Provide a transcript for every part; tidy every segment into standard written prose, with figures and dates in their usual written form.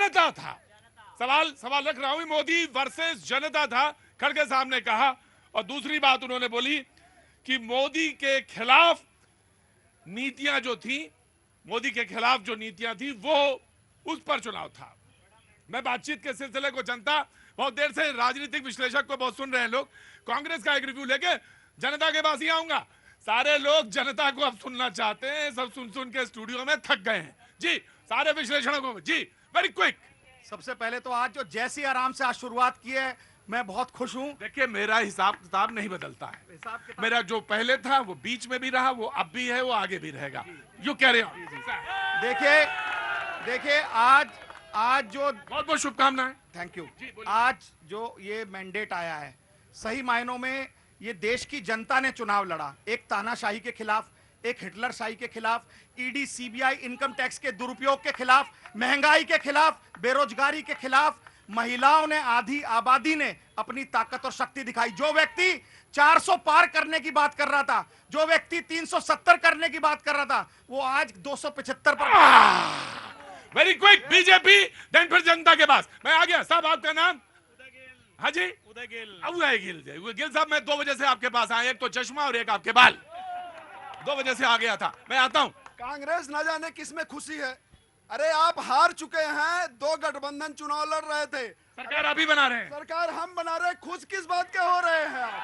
जनता था। सवाल रख रहा हूं, मोदी वर्सेस जनता था, खड़गे साहब ने कहा। और दूसरी बात उन्होंने बोली कि मोदी के खिलाफ नीतियां जो थी, मोदी के खिलाफ जो नीतियां थी वो उस पर चुनाव था। मैं बातचीत के सिलसिले को जनता बहुत देर से राजनीतिक विश्लेषक को बहुत सुन रहे हैं लोग। कांग्रेस का एक रिव्यू लेके जनता के पास ही आऊंगा। सारे लोग जनता को अब सुनना चाहते हैं, सब सुन सुन के स्टूडियो में थक गए हैं जी। सारे विश्लेषणों को जी वेरी क्विक। सबसे पहले तो आज जो जैसी आराम से आज शुरुआत की है, मैं बहुत खुश हूं। देखिए, मेरा हिसाब किताब नहीं बदलता है। मेरा जो पहले था वो बीच में भी रहा, वो अब भी है, वो आगे भी रहेगा। यू कह रहे हो। देखिए आज जो बहुत बहुत शुभकामनाएं। Thank you. आज जो ये मैंडेट आया है, सही मायनों में ये देश की जनता ने चुनाव लड़ा, एक तानाशाही के खिलाफ, एक हिटलरशाही के खिलाफ, ईडी सीबीआई इनकम टैक्स के दुरुपयोग के खिलाफ, महंगाई के खिलाफ, बेरोजगारी के खिलाफ। महिलाओं ने, आधी आबादी ने अपनी ताकत और शक्ति दिखाई। जो व्यक्ति 400 पार करने की बात कर रहा था, जो व्यक्ति 370 करने की बात कर रहा था, वो आज 275 पर। Very quick. बीजेपी, देन फिर जनता के पास मैं आ गया। साहब आपका नाम? हाँ जी, उदय गिल साहब, मैं 2 बजे से आपके पास आया, एक तो चश्मा और एक आपके बाल, 2 बजे से आ गया था। मैं आता हूं। कांग्रेस न जाने किस में खुशी है। अरे आप हार चुके हैं, 2 गठबंधन चुनाव लड़ रहे थे, सरकार अभी बना रहे हैं। सरकार हम बना रहे हैं, खुश किस बात के हो रहे हैं आप?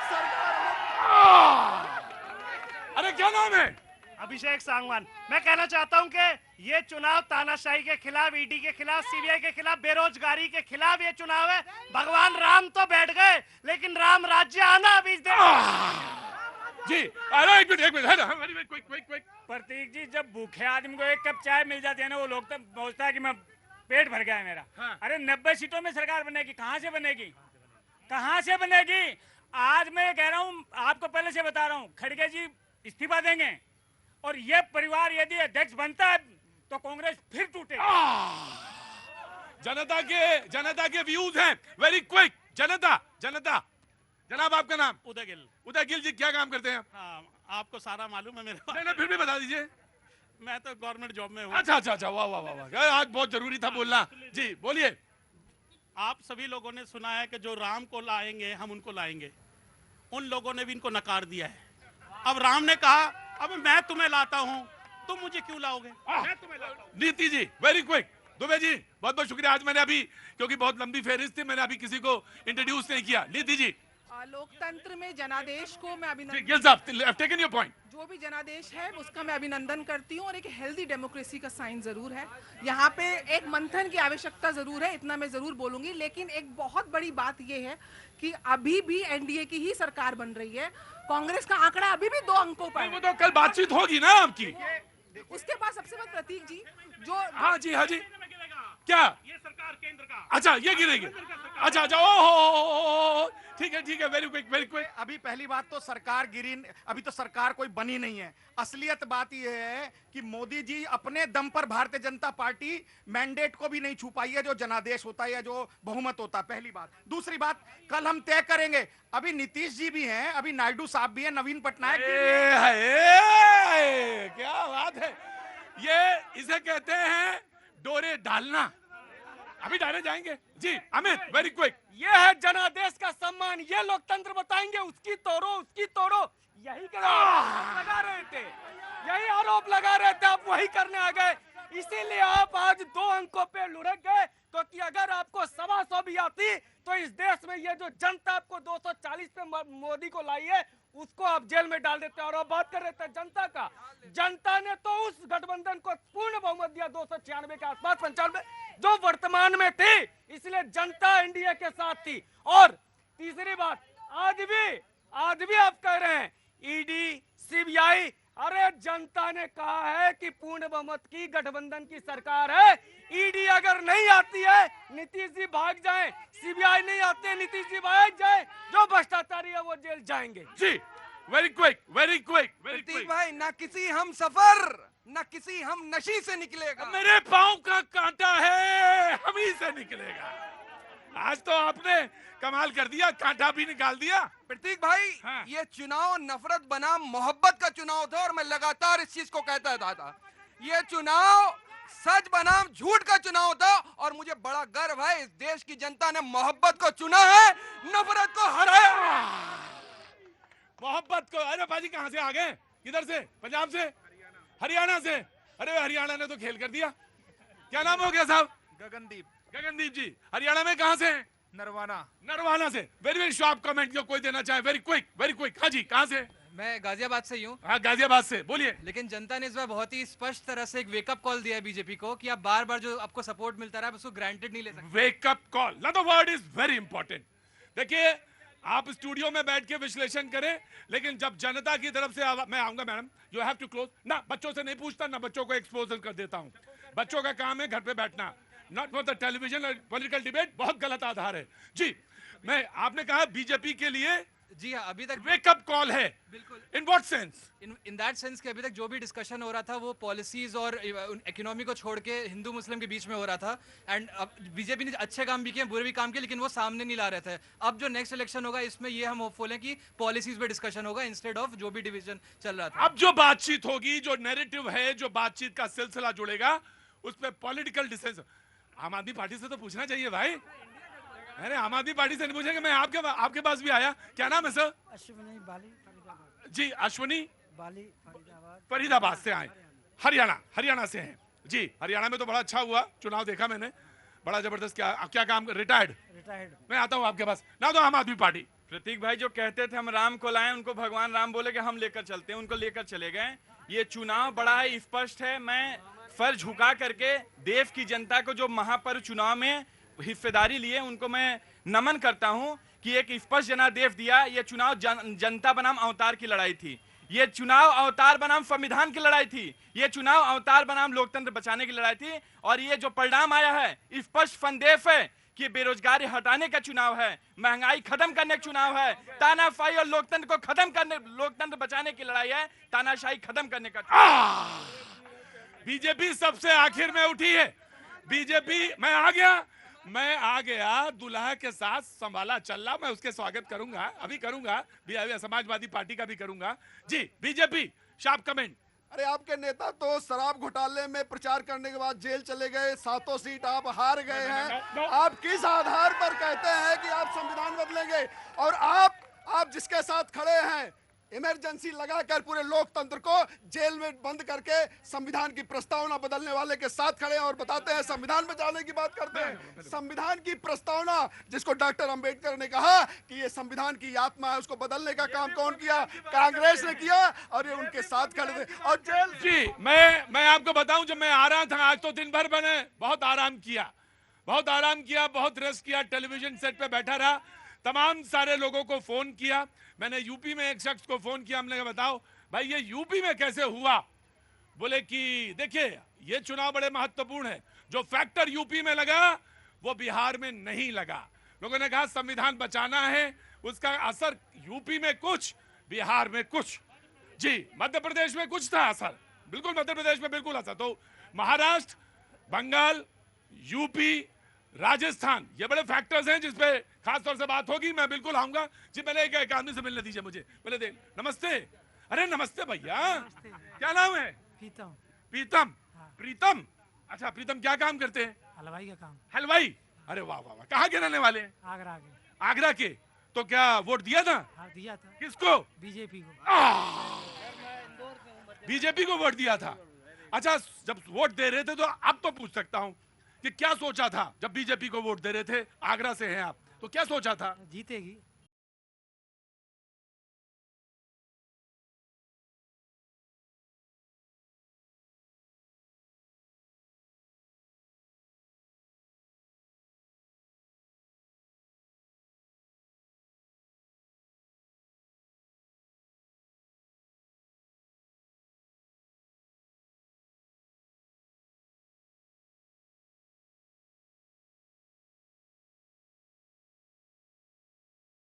सरकार अरे क्या नाम है? अभिषेक सांगवान। मैं कहना चाहता हूं कि ये चुनाव तानाशाही के खिलाफ, ईडी के खिलाफ, सीबीआई के खिलाफ, बेरोजगारी के खिलाफ ये चुनाव है। भगवान राम तो बैठ गए, लेकिन राम राज्य आना अभी जी। अरे एक मिनट, क्विक। प्रतीक जी, जब भूखे आदमी को एक कप चाय मिल जाती है ना, वो लोग तो सोचता है कि मैं पेट भर गया है मेरा। हाँ। अरे 90 सीटों में सरकार बनेगी, कहां से बनेगी? आज मैं कह रहा हूं, आपको पहले से बता रहा हूं, खड़गे जी इस्तीफा देंगे और ये परिवार यदि अध्यक्ष बनता है तो कांग्रेस फिर टूटेगी। जनता के व्यूज हैं। Very quick. जनता। जनाब आपका नाम? उदय गिल जी, क्या काम करते हैं? हाँ, आपको सारा मालूम है मेरे नहीं, फिर भी बता दीजिए। मैं तो गवर्नमेंट जॉब में हूँ। अच्छा, वाह, आज बहुत जरूरी था बोलना। जी बोलिए। आप सभी लोगों ने सुना है कि जो राम को लाएंगे हम उनको लाएंगे। उन लोगों ने भी इनको नकार दिया है। अब राम ने कहा, अब मैं तुम्हें लाता हूँ, तुम मुझे क्यों लाओगे? मैं तुम्हें लाता हूँ। नीति जी वेरी क्विक। दुबे जी बहुत बहुत शुक्रिया। आज मैंने अभी, क्योंकि बहुत लंबी फहरिस्त थी, मैंने अभी किसी को इंट्रोड्यूस नहीं किया। नीति जी। लोकतंत्र में जनादेश को मैं अभिनंदन, जो भी जनादेश है उसका मैं अभिनंदन करती हूँ, और एक हेल्दी डेमोक्रेसी का साइन जरूर है। यहाँ पे एक मंथन की आवश्यकता जरूर है, इतना मैं जरूर बोलूंगी। लेकिन एक बहुत बड़ी बात यह है कि अभी भी एनडीए की ही सरकार बन रही है। कांग्रेस का आंकड़ा अभी भी 2 अंकों पर है। वो तो कल बातचीत होगी ना आपकी। उसके बाद सबसे बड़ा प्रतीक जी जो हाँ जी क्या ये सरकार केंद्र का। अच्छा, ये गिरेगी। अच्छा, ओहो, ठीक है, वेरी क्विक। अभी पहली बात तो सरकार गिरी, अभी तो सरकार कोई बनी नहीं है। असलियत बात यह है कि मोदी जी अपने दम पर भारतीय जनता पार्टी मैंडेट को भी नहीं छू पाई है, जो जनादेश होता है या जो बहुमत होता है। पहली बात। दूसरी बात, कल हम तय करेंगे। अभी नीतीश जी भी हैं, अभी नायडू साहब भी हैं, नवीन पटनायक भी हैं। क्या बात है, ये इसे कहते हैं डोरे डालना। अभी डाले जाएंगे जी। Amit very quick. ये है जनादेश का सम्मान, ये लोकतंत्र बताएंगे। उसकी तोड़ो, यही लगा रहे थे, आप वही करने आ गए। इसीलिए आप आज 2 अंकों पे लुढ़क गए। तो कि अगर आपको 125 भी आती तो इस देश में ये जो जनता आपको 240 पे मोदी को लाई है, उसको आप जेल में डाल देते। और अब बात कर रहे थे जनता का। जनता ने तो उस गठबंधन को पूर्ण बहुमत दिया, 296 के आसपास, 95 जो वर्तमान में थी। इसलिए जनता एनडीए के साथ थी। और तीसरी बात, आज भी आप कह रहे हैं ईडी सीबीआई, अरे जनता ने कहा है कि पूर्ण बहुमत की गठबंधन की सरकार है। ईडी अगर नहीं आती है, नीतीश जी भाग जाएं, सीबीआई नहीं आते हैं, नीतीश जी भाग जाएं, जो भ्रष्टाचारी है वो जेल जाएंगे। जी वेरी क्विक। प्रतीक भाई, ना किसी हम सफर, ना किसी हम नशी से निकलेगा। मेरे पांव का कांटा है, हम ही से निकलेगा। आज तो आपने कमाल कर दिया, कांटा भी निकाल दिया। प्रतीक भाई, हाँ। ये चुनाव नफरत बनाम मोहब्बत का चुनाव था, और मैं लगातार इस चीज को कहता था। ये चुनाव सच बनाम झूठ का चुनाव था और मुझे बड़ा गर्व है, इस देश की जनता ने मोहब्बत को चुना है, नफरत को हराया। मोहब्बत को। अरे बाजी कहां से आ गए? किधर से? पंजाब से? हरियाणा से? अरे हरियाणा ने तो खेल कर दिया। क्या नाम हो गया साहब? गगनदीप। गगनदीप जी, हरियाणा में कहां से हैं? नरवाना। नरवाना से। वेरी वेरी शॉर्प कमेंट जो कोई देना चाहे, वेरी क्विक। हाँ जी, कहां से? मैं गाजियाबाद से ही हूँ। हाँ, गाजियाबाद से, बोलिए। लेकिन जनता ने इस बार बहुत ही स्पष्ट तरह से एक वेकअप कॉल दिया है बीजेपी को कि आप बार बार जो आपको सपोर्ट मिलता रहा है उसको ग्रांटेड नहीं ले सकते। वेकअप कॉल, ना the word is very important. देखिए, आप स्टूडियो में बैठ के विश्लेषण करें, लेकिन जब जनता की तरफ से मैं आऊंगा, madam you have to close ना। बच्चों से नहीं पूछता ना, बच्चों को एक्सपोजर कर देता हूं। बच्चों का काम है घर पे बैठना, नॉट फॉर द टेलीविजन और पॉलिटिकल डिबेट। बहुत गलत आधार है जी। मैं, आपने कहा बीजेपी के लिए जी हाँ, अभी तक वेकअप कॉल है। बिल्कुल। In what sense? In that sense कि अभी तक जो भी डिस्कशन हो रहा था वो पॉलिसीज और इकोनॉमी को छोड़ के हिंदू मुस्लिम के बीच में हो रहा था। एंड अब बीजेपी ने अच्छे काम भी किए, बुरे भी काम किए, लेकिन वो सामने नहीं ला रहे थे। अब जो नेक्स्ट इलेक्शन होगा इसमें ये हम होपफुल हैं कि पॉलिसीज पे डिस्कशन होगा इंस्टेड ऑफ जो भी डिवीजन चल रहा था। अब जो बातचीत होगी, जो नैरेटिव है, जो बातचीत का सिलसिला जुड़ेगा, उस पर पॉलिटिकल डिसेंस। आम आदमी पार्टी से तो पूछना चाहिए भाई। अरे आम आदमी पार्टी से नहीं पूछेंगे। मैं आपके पास भी आया। क्या नाम है सर? अश्विनी बाली, फरीदाबाद। जी, अश्विनी बाली, फरीदाबाद। फरीदाबाद से आए। हरियाणा से हैं जी। हरियाणा में तो बड़ा अच्छा हुआ चुनाव, देखा मैंने, बड़ा जबरदस्त। क्या काम? रिटायर्ड। मैं आता हूँ आपके पास ना। तो आम आदमी पार्टी, प्रतीक भाई जो कहते थे हम राम को लाएं, उनको भगवान राम बोले कि हम लेकर चलते हैं, उनको लेकर चले गए। ये चुनाव बड़ा है स्पष्ट है। मैं सर झुका करके देश की जनता को जो महापर्व चुनाव में हिस्सेदारी लिए उनको मैं नमन करता हूं कि एक स्पष्ट जनादेश दिया। ये चुनाव जनता बनाम अवतार की लड़ाई थी। ये चुनाव अवतार बनाम संविधान की लड़ाई थी। ये चुनाव अवतार बनाम लोकतंत्र बचाने की लड़ाई थी। और ये जो परिणाम आया है स्पष्ट संदेश है कि बेरोजगारी हटाने का चुनाव है, महंगाई खत्म करने का चुनाव है, तानाशाही और लोकतंत्र को खत्म करने, लोकतंत्र बचाने की लड़ाई है, तानाशाही खत्म करने का चुनाव। बीजेपी सबसे आखिर में उठी है। बीजेपी, मैं आ गया दुल्हा के साथ संभाला चल रहा। मैं उसके स्वागत करूंगा, अभी करूंगा भी, समाजवादी पार्टी का भी करूंगा जी। BJP, sharp comment. अरे आपके नेता तो शराब घोटाले में प्रचार करने के बाद जेल चले गए, 7 सीट आप हार गए हैं। आप किस आधार पर कहते हैं कि आप संविधान बदलेंगे? और आप जिसके साथ खड़े हैं, इमरजेंसी लगाकर पूरे लोकतंत्र को जेल में बंद करके संविधान की प्रस्तावना बदलने वाले के साथ खड़े हैं और बताते हैं संविधान बचाने की बात करते हैं। संविधान की प्रस्तावना जिसको डॉक्टर अंबेडकर ने कहा कि ये संविधान की आत्मा है, उसको बदलने का काम कौन किया? कांग्रेस ने किया। और ये उनके साथ खड़े थे और जेल। जी, मैं आपको बताऊं, जब मैं आ रहा था आज तो दिन भर मैंने बहुत आराम किया, बहुत रेस्ट किया, टेलीविजन सेट पे बैठा रहा, तमाम सारे लोगों को फोन किया। मैंने यूपी में एक शख्स को फोन किया, हमने कहा बताओ भाई ये यूपी में कैसे हुआ? बोले कि देखिए ये चुनाव बड़े महत्वपूर्ण है, जो फैक्टर यूपी में लगा वो बिहार में नहीं लगा। लोगों ने कहा संविधान बचाना है, उसका असर यूपी में कुछ, बिहार में कुछ। जी, मध्य प्रदेश में कुछ था असर, बिल्कुल मध्य प्रदेश में बिल्कुल असर। तो महाराष्ट्र, बंगाल, यूपी, राजस्थान, ये बड़े फैक्टर्स हैं जिसपे खास तौर से बात होगी। मैं बिल्कुल आऊंगा जी। पहले एक आदमी से मिलने दीजिए मुझे। पहले दे नमस्ते। अरे नमस्ते भैया, क्या नाम है? प्रीतम। अच्छा प्रीतम, क्या काम करते हैं? हलवाई का काम। हलवाई? अरे वाह वाह वाह। कहाँ के रहने वाले हैं? आगरा के। तो क्या वोट दिया था? हाँ, दिया था। किसको? बीजेपी को। बीजेपी को वोट दिया था। अच्छा, जब वोट दे रहे थे तो अब तो पूछ सकता हूँ कि क्या सोचा था जब बीजेपी को वोट दे रहे थे? आगरा से हैं आप, तो क्या सोचा था? जीतेगी।